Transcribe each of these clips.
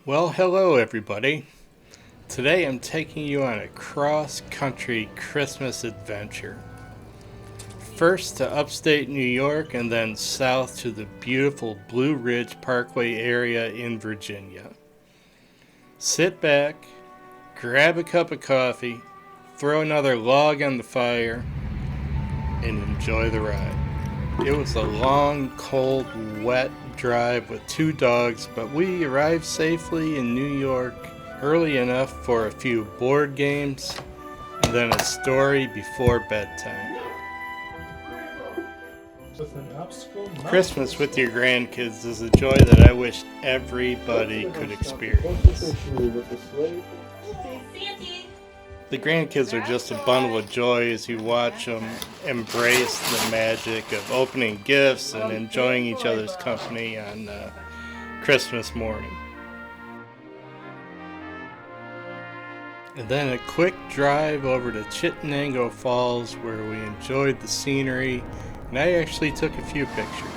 Well, hello everybody. Today I'm taking you on a cross-country Christmas adventure. First to upstate New York and then south to the beautiful Blue Ridge Parkway area in Virginia. Sit back, grab a cup of coffee, throw another log on the fire, and enjoy the ride. It was a long, cold, wet drive with two dogs, but we arrived safely in New York early enough for a few board games and then a story before bedtime. Christmas with your grandkids is a joy that I wish everybody could experience. The grandkids are just a bundle of joy as you watch them embrace the magic of opening gifts and enjoying each other's company on Christmas morning. And then a quick drive over to Chittenango Falls where we enjoyed the scenery, and I actually took a few pictures.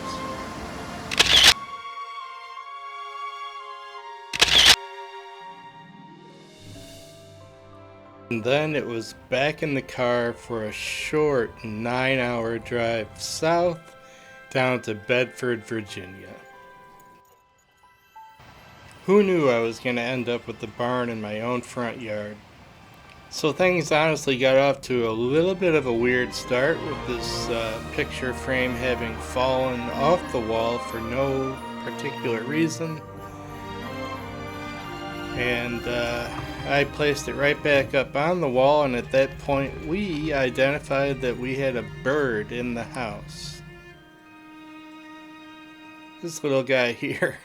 And then it was back in the car for a short 9-hour drive south down to Bedford, Virginia. Who knew I was going to end up with the barn in my own front yard? So things honestly got off to a little bit of a weird start with this picture frame having fallen off the wall for no particular reason. And I placed it right back up on the wall, and at that point we identified that we had a bird in the house. This little guy here.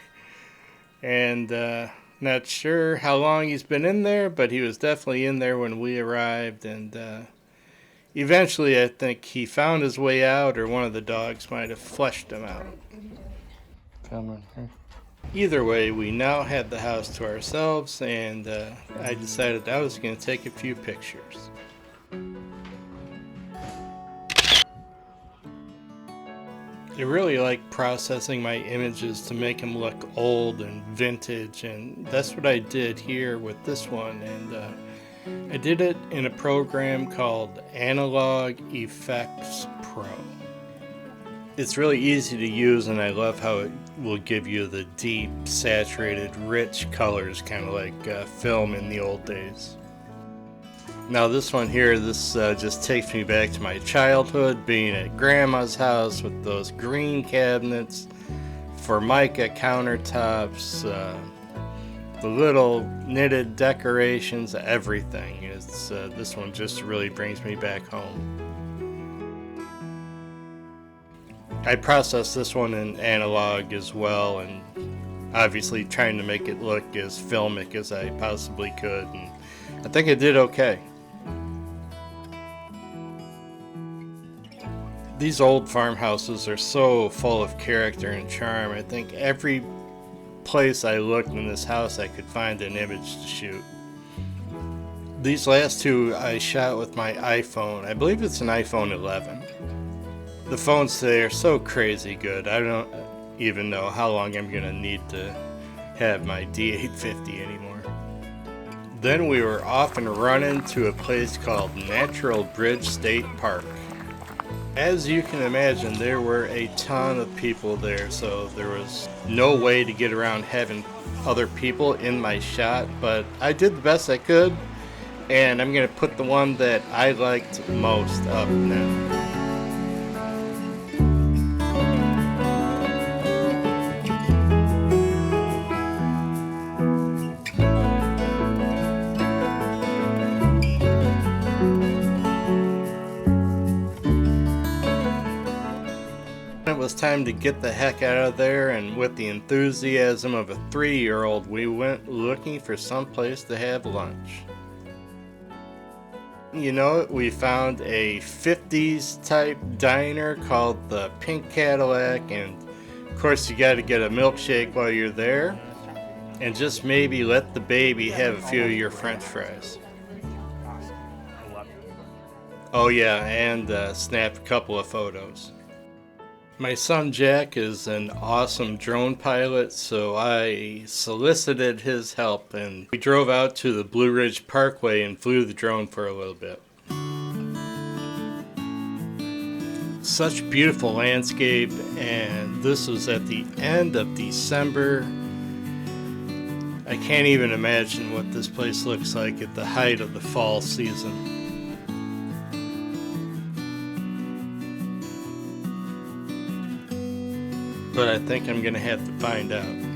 And not sure how long he's been in there, but he was definitely in there when we arrived, and eventually I think he found his way out, or one of the dogs might have flushed him out. Come on here. Either way, we now had the house to ourselves, and I decided I was going to take a few pictures. I really like processing my images to make them look old and vintage, and that's what I did here with this one. And I did it in a program called Analog Effects Pro. It's really easy to use, and I love how it will give you the deep, saturated, rich colors, kind of like film in the old days. Now this one here, this just takes me back to my childhood, being at Grandma's house with those green cabinets, Formica countertops, the little knitted decorations, everything. This one just really brings me back home. I processed this one in analog as well, and obviously trying to make it look as filmic as I possibly could, and I think I did okay. These old farmhouses are so full of character and charm. I think every place I looked in this house I could find an image to shoot. These last two I shot with my iPhone. I believe it's an iPhone 11. The phones today are so crazy good. I don't even know how long I'm going to need to have my D850 anymore. Then we were off and running to a place called Natural Bridge State Park. As you can imagine, there were a ton of people there, so there was no way to get around having other people in my shot, but I did the best I could, and I'm going to put the one that I liked most up now. It was time to get the heck out of there, and with the enthusiasm of a 3-year-old, we went looking for some place to have lunch. You know, we found a 50s type diner called the Pink Cadillac, and of course you got to get a milkshake while you're there, and just maybe let the baby have a few of your french fries. Oh yeah, and snap a couple of photos. My son Jack is an awesome drone pilot, so I solicited his help and we drove out to the Blue Ridge Parkway and flew the drone for a little bit. Such beautiful landscape, and this was at the end of December. I can't even imagine what this place looks like at the height of the fall season. But I think I'm gonna have to find out.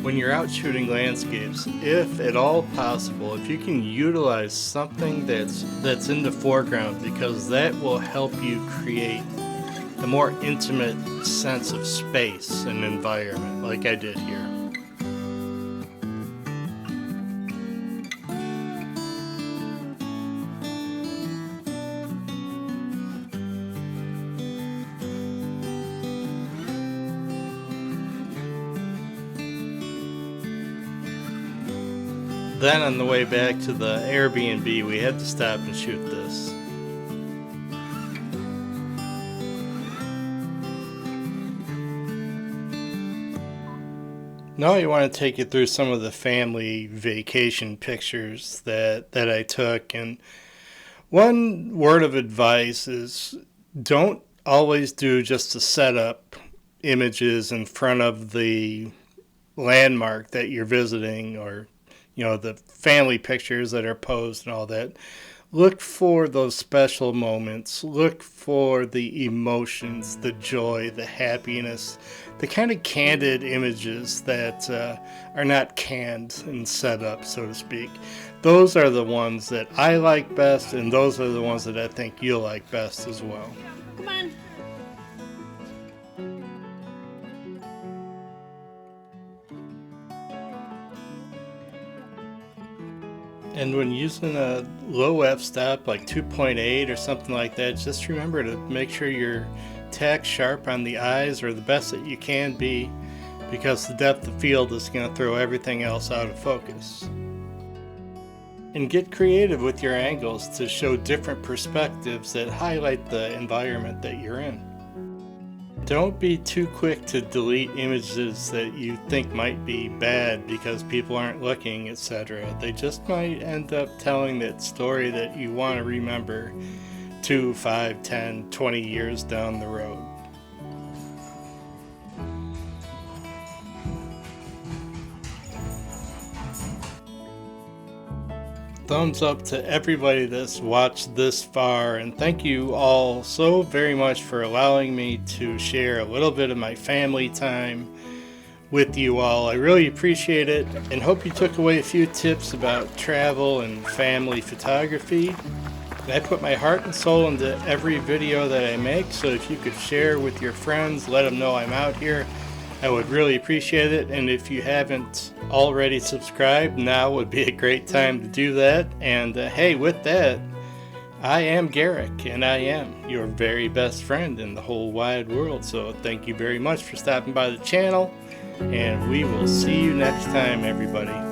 When you're out shooting landscapes, if at all possible, if you can utilize something that's in the foreground, because that will help you create a more intimate sense of space and environment, like I did here. Then on the way back to the Airbnb, we had to stop and shoot this. Now I want to take you through some of the family vacation pictures that I took. And one word of advice is don't always do just the setup images in front of the landmark that you're visiting, or the family pictures that are posed and all that. Look for those special moments. Look for the emotions, the joy, the happiness, the kind of candid images that are not canned and set up, so to speak. Those are the ones that I like best, and those are the ones that I think you'll like best as well. Come on. And when using a low f-stop like 2.8 or something like that, just remember to make sure your tack sharp on the eyes, or the best that you can be, because the depth of field is going to throw everything else out of focus. And get creative with your angles to show different perspectives that highlight the environment that you're in. Don't be too quick to delete images that you think might be bad because people aren't looking, etc. They just might end up telling that story that you want to remember 2, 5, 10, 20 years down the road. Thumbs up to everybody that's watched this far, and thank you all so very much for allowing me to share a little bit of my family time with you all. I really appreciate it, and hope you took away a few tips about travel and family photography. I put my heart and soul into every video that I make, so if you could share with your friends, let them know I'm out here, I would really appreciate it. And if you haven't already subscribed, now would be a great time to do that. And hey, with that, I am Garrick, and I am your very best friend in the whole wide world. So thank you very much for stopping by the channel, and we will see you next time, everybody.